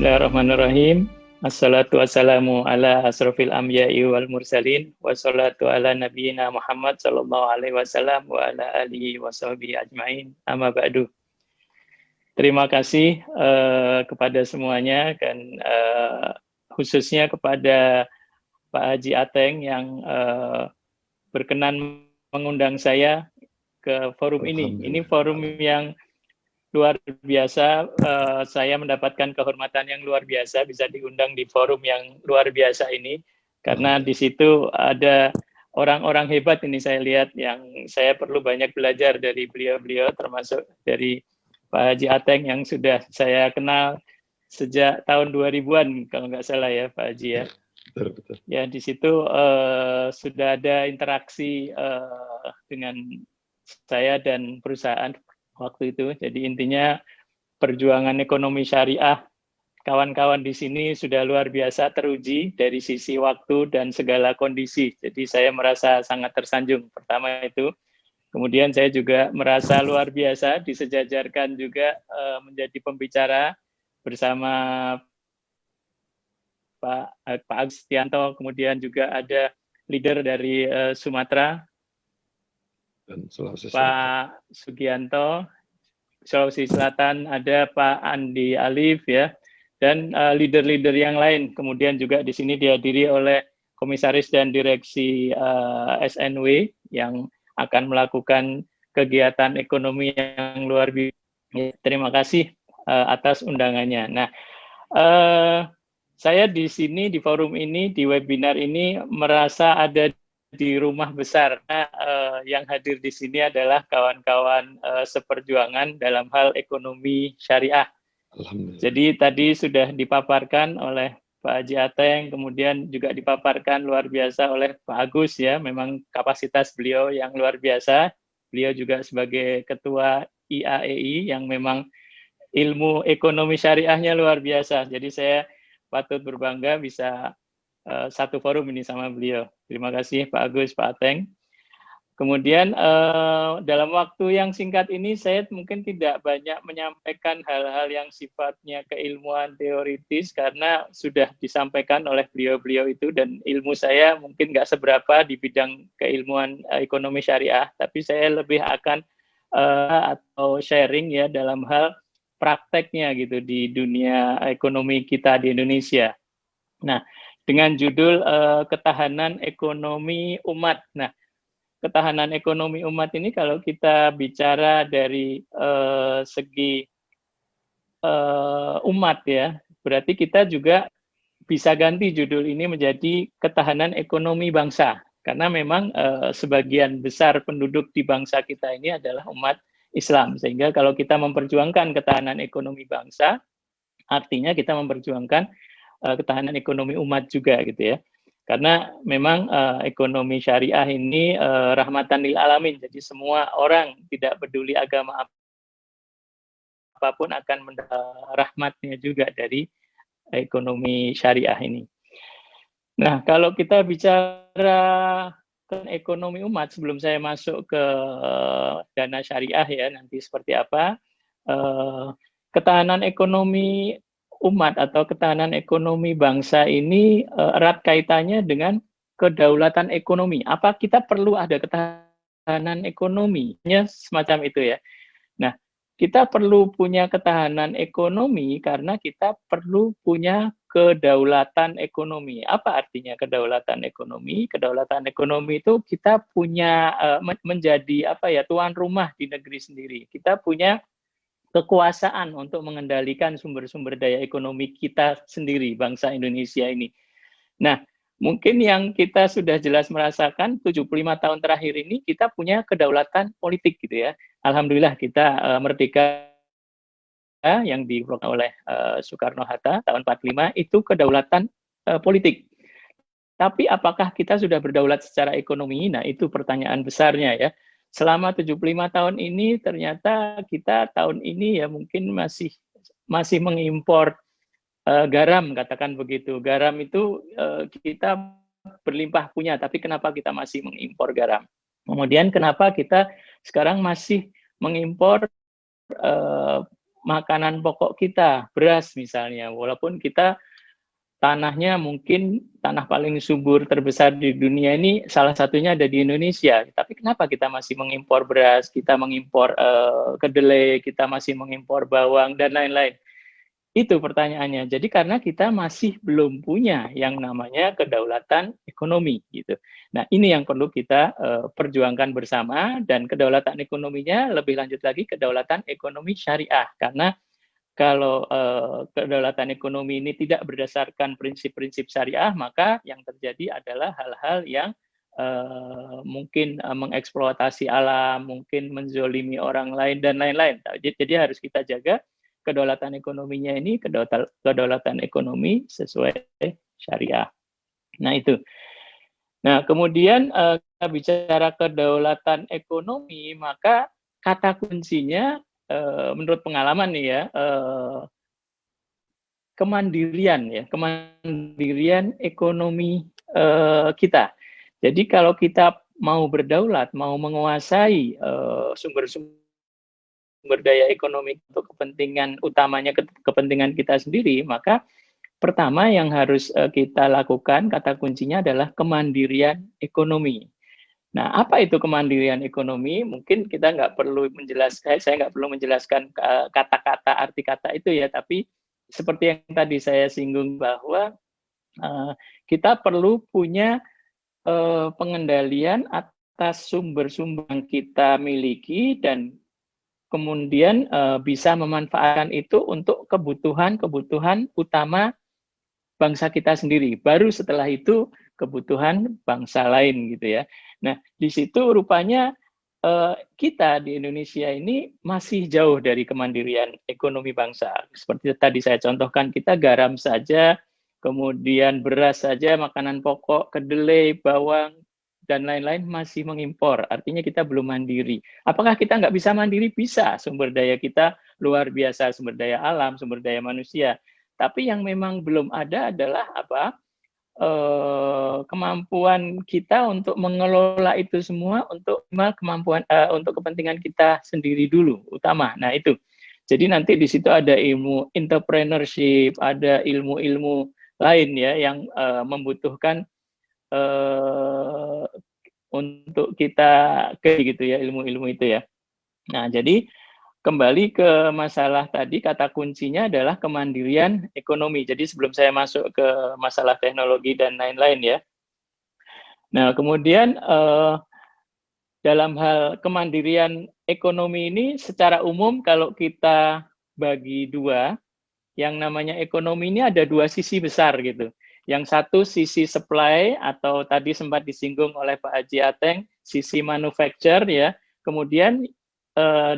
Bismillahirrahmanirrahim. Assalatu wassalamu ala asrofil anbiya'i wal mursalin. Wassalatu ala nabiyyina Muhammad sallallahu alaihi wasallam wa ala alihi wa sahbihi ajma'in. Amma ba'du. Terima kasih kepada semuanya dan khususnya kepada Pak Haji Ateng yang berkenan mengundang saya ke forum ini. Ini forum yang luar biasa, saya mendapatkan kehormatan yang luar biasa bisa diundang di forum yang luar biasa ini, karena di situ ada orang-orang hebat ini saya lihat yang saya perlu banyak belajar dari beliau-beliau, termasuk dari Pak Haji Ateng yang sudah saya kenal sejak tahun 2000-an kalau nggak salah ya Pak Haji ya. Betul. Ya di situ sudah ada interaksi dengan saya dan perusahaan waktu itu. Jadi intinya perjuangan ekonomi syariah kawan-kawan di sini sudah luar biasa teruji dari sisi waktu dan segala kondisi. Jadi saya merasa sangat tersanjung. Pertama itu. Kemudian saya juga merasa luar biasa disejajarkan juga menjadi pembicara bersama Pak Agustianto. Kemudian juga ada leader dari Sumatera, dan Pak Sugianto. Sulawesi Selatan ada Pak Andi Alif ya, dan leader-leader yang lain. Kemudian juga di sini dihadiri oleh komisaris dan direksi SNW yang akan melakukan kegiatan ekonomi yang luar biasa. Terima kasih atas undangannya. Nah, saya di sini di forum ini, di webinar ini merasa ada di rumah besar. Yang hadir di sini adalah kawan-kawan seperjuangan dalam hal ekonomi syariah. Jadi tadi sudah dipaparkan oleh Pak Haji Ateng, kemudian juga dipaparkan luar biasa oleh Pak Agus ya, memang kapasitas beliau yang luar biasa. Beliau juga sebagai ketua IAEI yang memang ilmu ekonomi syariahnya luar biasa. Jadi saya patut berbangga bisa satu forum ini sama beliau. Terima kasih Pak Agus, Pak Ateng. Kemudian dalam waktu yang singkat ini saya mungkin tidak banyak menyampaikan hal-hal yang sifatnya keilmuan teoritis karena sudah disampaikan oleh beliau-beliau itu, dan ilmu saya mungkin nggak seberapa di bidang keilmuan ekonomi syariah, tapi saya lebih akan atau sharing ya dalam hal prakteknya gitu di dunia ekonomi kita di Indonesia. Nah, dengan judul ketahanan ekonomi umat. Nah, ketahanan ekonomi umat ini kalau kita bicara dari segi umat ya, berarti kita juga bisa ganti judul ini menjadi ketahanan ekonomi bangsa. Karena memang sebagian besar penduduk di bangsa kita ini adalah umat Islam. Sehingga kalau kita memperjuangkan ketahanan ekonomi bangsa, artinya kita memperjuangkan ketahanan ekonomi umat juga gitu ya. Karena memang ekonomi syariah ini rahmatan lil alamin, jadi semua orang tidak peduli agama apapun akan mendapat rahmatnya juga dari ekonomi syariah ini. Nah, kalau kita bicara ekonomi umat, sebelum saya masuk ke dana syariah ya, nanti seperti apa, ketahanan ekonomi umat atau ketahanan ekonomi bangsa ini erat kaitannya dengan kedaulatan ekonomi. Apa kita perlu ada ketahanan ekonominya semacam itu ya. Nah, kita perlu punya ketahanan ekonomi karena kita perlu punya kedaulatan ekonomi. Apa artinya kedaulatan ekonomi? Kedaulatan ekonomi itu kita punya menjadi apa ya, tuan rumah di negeri sendiri. Kita punya kekuasaan untuk mengendalikan sumber-sumber daya ekonomi kita sendiri, bangsa Indonesia ini. Nah, mungkin yang kita sudah jelas merasakan 75 tahun terakhir ini kita punya kedaulatan politik gitu ya. Alhamdulillah kita merdeka yang dikeluarkan oleh Soekarno-Hatta tahun 45 itu kedaulatan politik. Tapi apakah kita sudah berdaulat secara ekonomi? Nah, itu pertanyaan besarnya ya. Selama 75 tahun ini ternyata kita tahun ini ya mungkin masih mengimpor garam, katakan begitu. Garam itu kita berlimpah punya, tapi kenapa kita masih mengimpor garam? Kemudian kenapa kita sekarang masih mengimpor makanan pokok kita, beras misalnya, walaupun kita tanahnya mungkin tanah paling subur terbesar di dunia ini salah satunya ada di Indonesia. Tapi kenapa kita masih mengimpor beras, kita mengimpor kedelai, kita masih mengimpor bawang dan lain-lain? Itu pertanyaannya. Jadi karena kita masih belum punya yang namanya kedaulatan ekonomi gitu. Nah, ini yang perlu kita perjuangkan bersama, dan kedaulatan ekonominya lebih lanjut lagi kedaulatan ekonomi syariah, karena kalau kedaulatan ekonomi ini tidak berdasarkan prinsip-prinsip syariah, maka yang terjadi adalah hal-hal yang mungkin mengeksploitasi alam, mungkin menzolimi orang lain, dan lain-lain. Jadi harus kita jaga kedaulatan ekonominya ini, kedaulatan ekonomi sesuai syariah. Nah, itu. Nah, kemudian kita bicara kedaulatan ekonomi, maka kata kuncinya menurut pengalaman nih ya, kemandirian ekonomi kita. Jadi kalau kita mau berdaulat, mau menguasai sumber daya ekonomi untuk kepentingan utamanya, kepentingan kita sendiri, maka pertama yang harus kita lakukan, kata kuncinya adalah kemandirian ekonomi. Nah, apa itu kemandirian ekonomi? Mungkin kita nggak perlu menjelaskan, saya nggak perlu menjelaskan kata-kata, arti kata itu ya, tapi seperti yang tadi saya singgung bahwa kita perlu punya pengendalian atas sumber-sumber yang kita miliki, dan kemudian bisa memanfaatkan itu untuk kebutuhan utama bangsa kita sendiri. Baru setelah itu kebutuhan bangsa lain gitu ya. Nah, di situ rupanya kita di Indonesia ini masih jauh dari kemandirian ekonomi bangsa. Seperti tadi saya contohkan, kita garam saja, kemudian beras saja, makanan pokok, kedelai, bawang, dan lain-lain masih mengimpor. Artinya kita belum mandiri. Apakah kita nggak bisa mandiri? Bisa. Sumber daya kita luar biasa, sumber daya alam, sumber daya manusia. Tapi yang memang belum ada adalah apa? Kemampuan kita untuk mengelola itu semua untuk kemampuan untuk kepentingan kita sendiri dulu utama. Nah, itu. Jadi nanti di situ ada ilmu entrepreneurship, ada ilmu-ilmu lain ya yang membutuhkan untuk kita gitu ya, ilmu-ilmu itu ya. Nah, jadi kembali ke masalah tadi, kata kuncinya adalah kemandirian ekonomi. Jadi sebelum saya masuk ke masalah teknologi dan lain-lain ya. Nah, kemudian dalam hal kemandirian ekonomi ini secara umum kalau kita bagi dua, yang namanya ekonomi ini ada dua sisi besar gitu. Yang satu sisi supply, atau tadi sempat disinggung oleh Pak Haji Ateng, sisi manufacture ya. Kemudian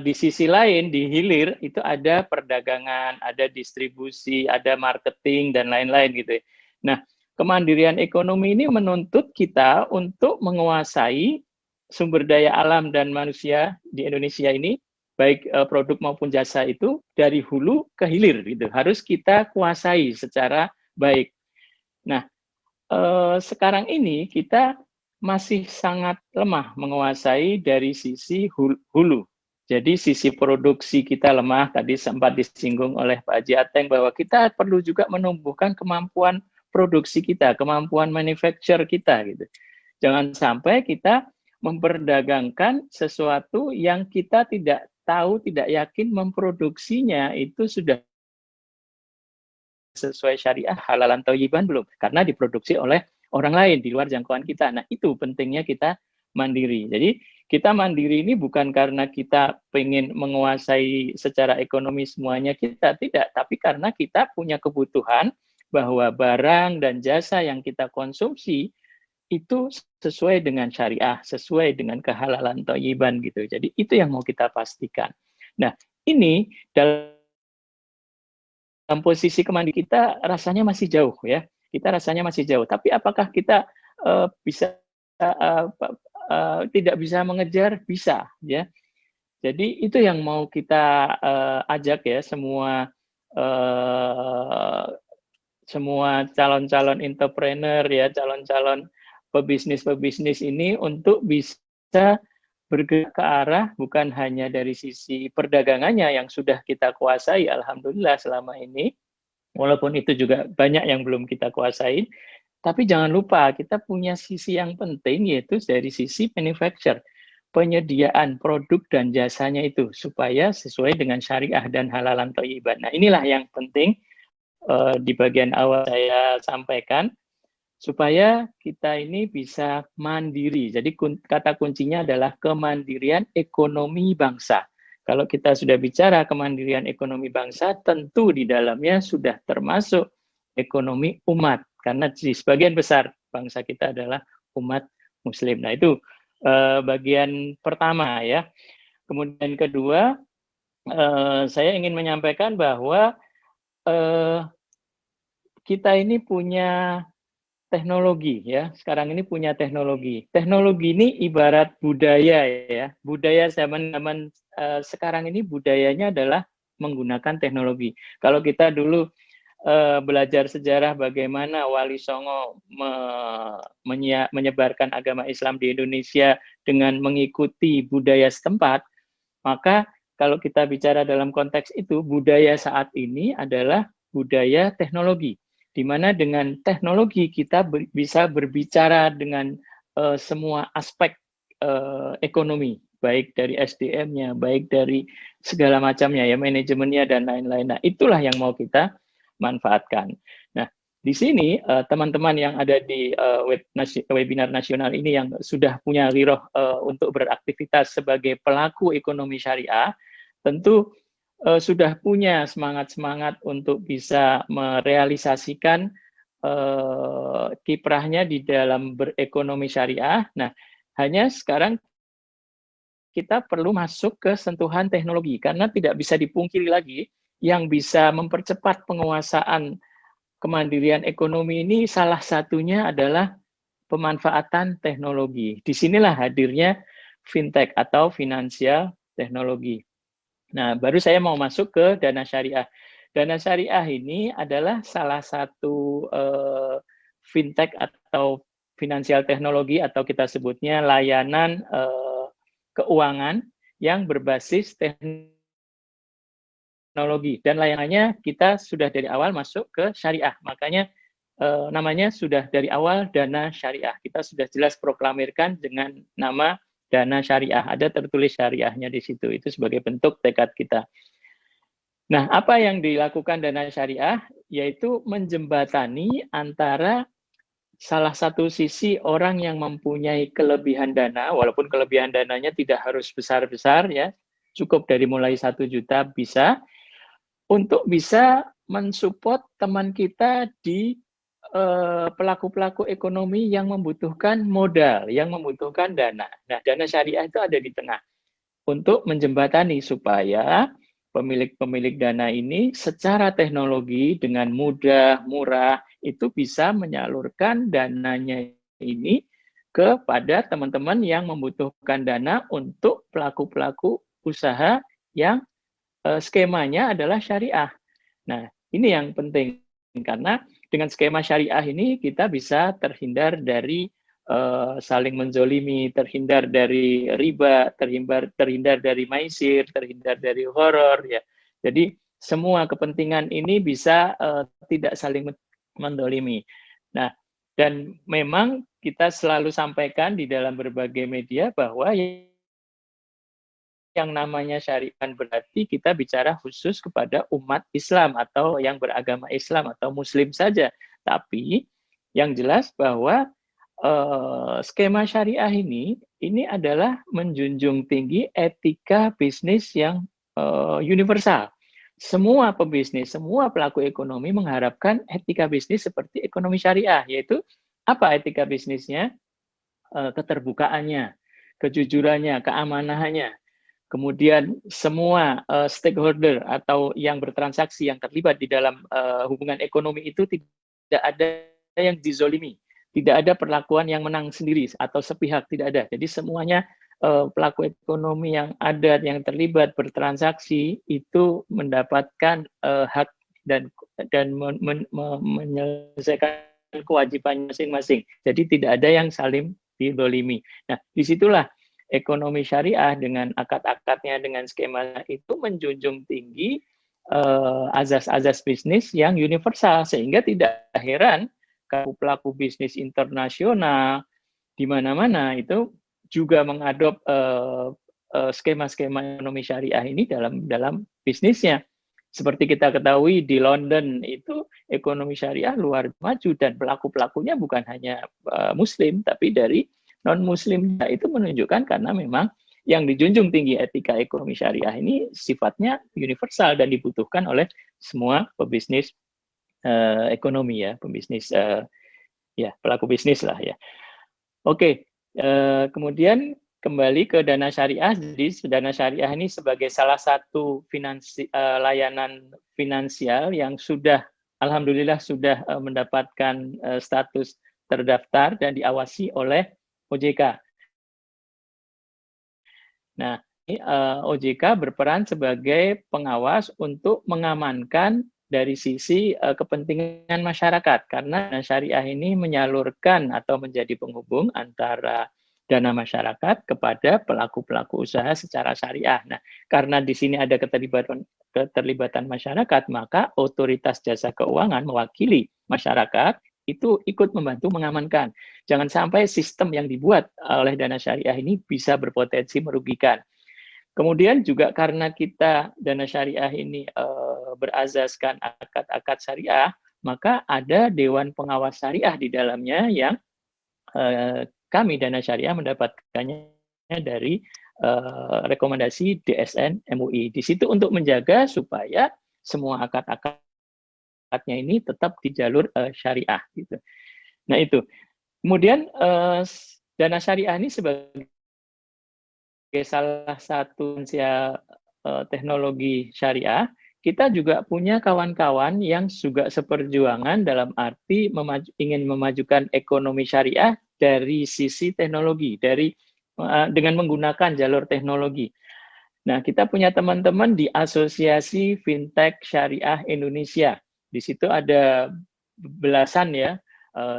di sisi lain, di hilir, itu ada perdagangan, ada distribusi, ada marketing, dan lain-lain gitu. Nah, kemandirian ekonomi ini menuntut kita untuk menguasai sumber daya alam dan manusia di Indonesia ini, baik produk maupun jasa itu, dari hulu ke hilir gitu. Harus kita kuasai secara baik. Nah, sekarang ini kita masih sangat lemah menguasai dari sisi hulu. Jadi sisi produksi kita lemah, tadi sempat disinggung oleh Pak Haji Ateng bahwa kita perlu juga menumbuhkan kemampuan produksi kita, kemampuan manufacture kita gitu. Jangan sampai kita memperdagangkan sesuatu yang kita tidak tahu, tidak yakin memproduksinya itu sudah sesuai syariah, halalan thayyiban belum, karena diproduksi oleh orang lain di luar jangkauan kita. Nah, itu pentingnya kita mandiri. Jadi kita mandiri ini bukan karena kita pengen menguasai secara ekonomi semuanya, kita tidak, tapi karena kita punya kebutuhan bahwa barang dan jasa yang kita konsumsi itu sesuai dengan syariah, sesuai dengan kehalalan thayyiban gitu. Jadi itu yang mau kita pastikan. Nah, ini dalam posisi kemandirian kita rasanya masih jauh ya. Kita rasanya masih jauh. Tapi apakah kita bisa tidak bisa mengejar? Bisa ya. Jadi itu yang mau kita ajak ya, semua calon-calon entrepreneur ya, calon-calon pebisnis ini untuk bisa bergerak ke arah bukan hanya dari sisi perdagangannya yang sudah kita kuasai, alhamdulillah selama ini, walaupun itu juga banyak yang belum kita kuasain, tapi jangan lupa kita punya sisi yang penting yaitu dari sisi manufacture, penyediaan produk dan jasanya itu supaya sesuai dengan syariah dan halalan thayyiban. Nah, inilah yang penting di bagian awal saya sampaikan supaya kita ini bisa mandiri. Jadi kata kuncinya adalah kemandirian ekonomi bangsa. Kalau kita sudah bicara kemandirian ekonomi bangsa, tentu di dalamnya sudah termasuk ekonomi umat. Karena di sebagian besar bangsa kita adalah umat muslim. Nah, itu bagian pertama ya. Kemudian kedua, saya ingin menyampaikan bahwa kita ini punya teknologi ya. Sekarang ini punya teknologi. Teknologi ini ibarat budaya ya. Budaya zaman sekarang ini budayanya adalah menggunakan teknologi. Kalau kita dulu belajar sejarah bagaimana Wali Songo menyebarkan agama Islam di Indonesia dengan mengikuti budaya setempat, maka kalau kita bicara dalam konteks itu, budaya saat ini adalah budaya teknologi, di mana dengan teknologi kita bisa berbicara dengan semua aspek ekonomi, baik dari SDM-nya, baik dari segala macamnya, ya manajemennya dan lain-lain. Nah, itulah yang mau kita manfaatkan. Nah, di sini teman-teman yang ada di webinar nasional ini yang sudah punya riroh untuk beraktivitas sebagai pelaku ekonomi syariah, tentu sudah punya semangat-semangat untuk bisa merealisasikan kiprahnya di dalam berekonomi syariah. Nah, hanya sekarang kita perlu masuk ke sentuhan teknologi, karena tidak bisa dipungkiri lagi yang bisa mempercepat penguasaan kemandirian ekonomi ini salah satunya adalah pemanfaatan teknologi. Disinilah hadirnya fintech atau finansial teknologi. Nah, baru saya mau masuk ke dana syariah. Dana syariah ini adalah salah satu fintech atau finansial teknologi atau kita sebutnya layanan keuangan yang berbasis teknologi. Dan layanannya kita sudah dari awal masuk ke syariah. Makanya namanya sudah dari awal dana syariah. Kita sudah jelas proklamirkan dengan nama dana syariah, ada tertulis syariahnya di situ, itu sebagai bentuk tekad kita. Nah, apa yang dilakukan dana syariah? Yaitu menjembatani antara salah satu sisi orang yang mempunyai kelebihan dana, walaupun kelebihan dananya tidak harus besar-besar ya, cukup dari mulai 1 juta bisa, untuk bisa mensupport teman kita di pelaku-pelaku ekonomi yang membutuhkan modal, yang membutuhkan dana. Nah, dana syariah itu ada di tengah untuk menjembatani supaya pemilik-pemilik dana ini secara teknologi dengan mudah, murah, itu bisa menyalurkan dananya ini kepada teman-teman yang membutuhkan dana untuk pelaku-pelaku usaha yang skemanya adalah syariah. Nah, ini yang penting, karena dengan skema syariah ini kita bisa terhindar dari saling menzolimi, terhindar dari riba, terhindar dari maisir, terhindar dari horor ya. Jadi semua kepentingan ini bisa tidak saling menzolimi. Nah, dan memang kita selalu sampaikan di dalam berbagai media bahwa yang namanya syariah berarti kita bicara khusus kepada umat Islam atau yang beragama Islam atau Muslim saja. Tapi yang jelas bahwa skema syariah ini adalah menjunjung tinggi etika bisnis yang universal. Semua pebisnis, semua pelaku ekonomi mengharapkan etika bisnis seperti ekonomi syariah, yaitu apa etika bisnisnya? Keterbukaannya, kejujurannya, keamanahannya. Kemudian semua stakeholder atau yang bertransaksi yang terlibat di dalam hubungan ekonomi itu tidak ada yang dizolimi, tidak ada perlakuan yang menang sendiri atau sepihak, tidak ada. Jadi semuanya pelaku ekonomi yang ada yang terlibat bertransaksi itu mendapatkan hak dan menyelesaikan kewajibannya masing-masing. Jadi tidak ada yang saling dizolimi. Nah, disitulah ekonomi syariah dengan akad-akadnya, dengan skema itu menjunjung tinggi azas-azas bisnis yang universal, sehingga tidak heran pelaku bisnis internasional di mana-mana itu juga mengadop skema-skema ekonomi syariah ini dalam bisnisnya. Seperti kita ketahui di London itu ekonomi syariah luar maju dan pelaku-pelakunya bukan hanya Muslim tapi dari non-Muslim. Itu menunjukkan karena memang yang dijunjung tinggi etika ekonomi syariah ini sifatnya universal dan dibutuhkan oleh semua pebisnis ekonomi ya, pebisnis ya pelaku bisnis lah ya. Oke, kemudian kembali ke dana syariah. Jadi dana syariah ini sebagai salah satu layanan finansial yang sudah, alhamdulillah sudah mendapatkan status terdaftar dan diawasi oleh OJK. Nah, OJK berperan sebagai pengawas untuk mengamankan dari sisi kepentingan masyarakat, karena dana syariah ini menyalurkan atau menjadi penghubung antara dana masyarakat kepada pelaku-pelaku usaha secara syariah. Nah, karena di sini ada keterlibatan masyarakat, maka otoritas jasa keuangan mewakili masyarakat itu ikut membantu mengamankan. Jangan sampai sistem yang dibuat oleh dana syariah ini bisa berpotensi merugikan. Kemudian juga karena kita dana syariah ini berazaskan akad-akad syariah, maka ada Dewan Pengawas Syariah di dalamnya yang kami dana syariah mendapatkannya dari rekomendasi DSN MUI. Di situ untuk menjaga supaya semua akad-akadnya ini tetap di jalur syariah gitu. Nah itu. Kemudian dana syariah ini sebagai salah satu teknologi syariah, kita juga punya kawan-kawan yang juga seperjuangan dalam arti ingin memajukan ekonomi syariah dari sisi teknologi, dengan menggunakan jalur teknologi. Nah, kita punya teman-teman di Asosiasi Fintech Syariah Indonesia. Di situ ada belasan ya.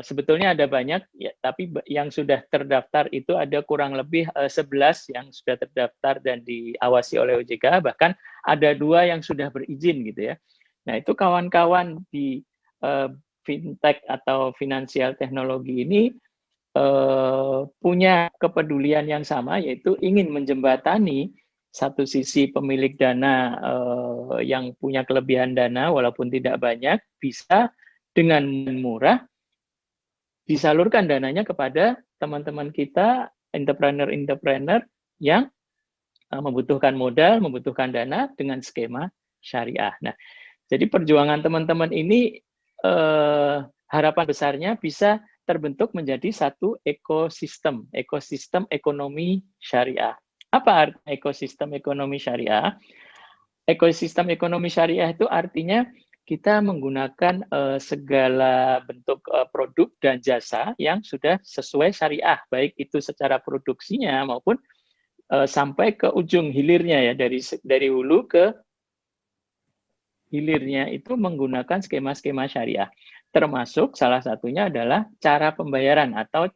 Sebetulnya ada banyak, ya, tapi yang sudah terdaftar itu ada kurang lebih 11 yang sudah terdaftar dan diawasi oleh OJK, bahkan ada 2 yang sudah berizin gitu ya. Nah itu kawan-kawan di fintech atau finansial teknologi ini punya kepedulian yang sama, yaitu ingin menjembatani satu sisi pemilik dana yang punya kelebihan dana walaupun tidak banyak, bisa dengan murah disalurkan dananya kepada teman-teman kita, entrepreneur-entrepreneur yang membutuhkan modal, membutuhkan dana dengan skema syariah. Nah, jadi perjuangan teman-teman ini harapan besarnya bisa terbentuk menjadi satu ekosistem ekonomi syariah. Apa arti ekosistem ekonomi syariah? Ekosistem ekonomi syariah itu artinya kita menggunakan segala bentuk produk dan jasa yang sudah sesuai syariah, baik itu secara produksinya maupun sampai ke ujung hilirnya ya, dari hulu ke hilirnya itu menggunakan skema-skema syariah. Termasuk salah satunya adalah cara pembayaran atau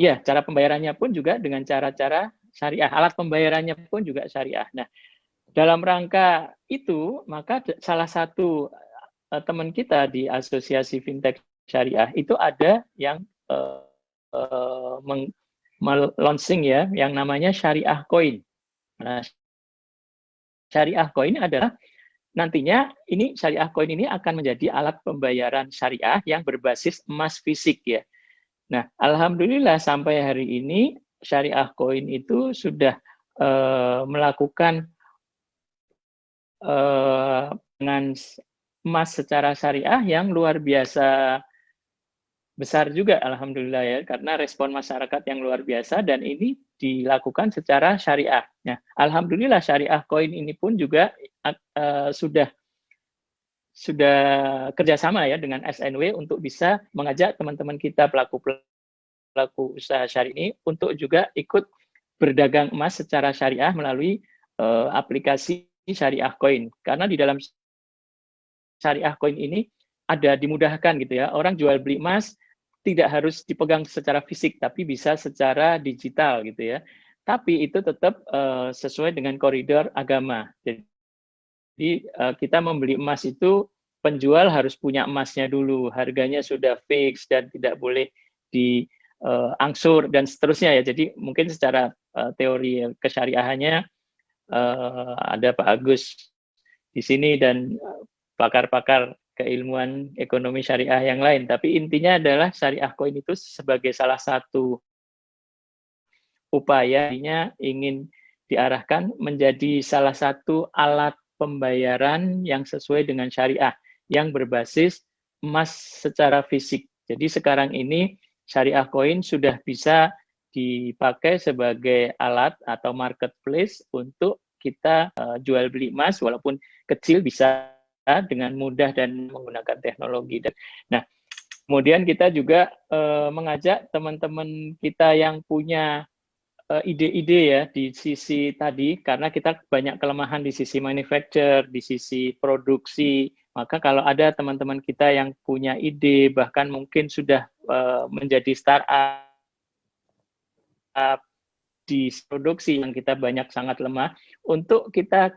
cara pembayarannya pun juga dengan cara-cara syariah. Alat pembayarannya pun juga syariah. Nah, dalam rangka itu, maka salah satu teman kita di Asosiasi Fintech Syariah itu ada yang launching ya, yang namanya Syariah Coin. Nah, Syariah Coin adalah nantinya ini Syariah Coin ini akan menjadi alat pembayaran syariah yang berbasis emas fisik ya. Nah, alhamdulillah sampai hari ini Syariah Coin itu sudah melakukan dengan emas secara syariah yang luar biasa besar juga, alhamdulillah ya, karena respon masyarakat yang luar biasa dan ini dilakukan secara syariah. Nah, alhamdulillah Syariah Coin ini pun juga sudah kerjasama ya dengan SNW untuk bisa mengajak teman-teman kita pelaku usaha syariah ini untuk juga ikut berdagang emas secara syariah melalui aplikasi Syariah Coin. Karena di dalam Syariah Coin ini ada dimudahkan gitu ya, orang jual beli emas tidak harus dipegang secara fisik, tapi bisa secara digital gitu ya. Tapi itu tetap sesuai dengan koridor agama. Jadi kita membeli emas itu penjual harus punya emasnya dulu, harganya sudah fix dan tidak boleh diangsur dan seterusnya ya. Jadi mungkin secara teori kesyariahannya ada Pak Agus di sini dan pakar-pakar keilmuan ekonomi syariah yang lain. Tapi intinya adalah syariah coin itu sebagai salah satu upayanya ingin diarahkan menjadi salah satu alat pembayaran yang sesuai dengan syariah, yang berbasis emas secara fisik. Jadi sekarang ini syariah coin sudah bisa dipakai sebagai alat atau marketplace untuk kita jual beli emas, walaupun kecil bisa dengan mudah dan menggunakan teknologi. Nah, kemudian kita juga mengajak teman-teman kita yang punya ide-ide ya di sisi tadi, karena kita banyak kelemahan di sisi manufacture, di sisi produksi. Maka kalau ada teman-teman kita yang punya ide, bahkan mungkin sudah menjadi startup di produksi yang kita banyak sangat lemah, untuk kita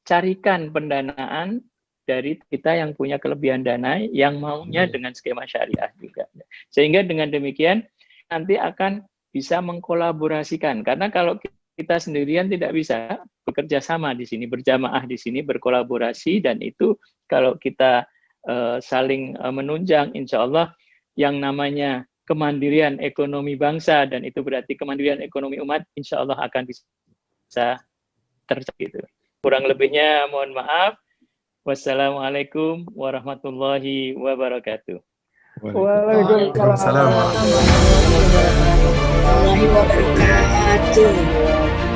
carikan pendanaan dari kita yang punya kelebihan dana yang maunya dengan skema syariah juga. Sehingga dengan demikian nanti akan bisa mengkolaborasikan, karena kalau kita sendirian tidak bisa bekerja sama di sini, berjamaah di sini, berkolaborasi, dan itu kalau kita saling menunjang, insya Allah yang namanya kemandirian ekonomi bangsa, dan itu berarti kemandirian ekonomi umat, insya Allah akan bisa tercapai. Kurang lebihnya mohon maaf. Wassalamualaikum warahmatullahi wabarakatuh. Waalaikumsalam warahmatullahi wabarakatuh.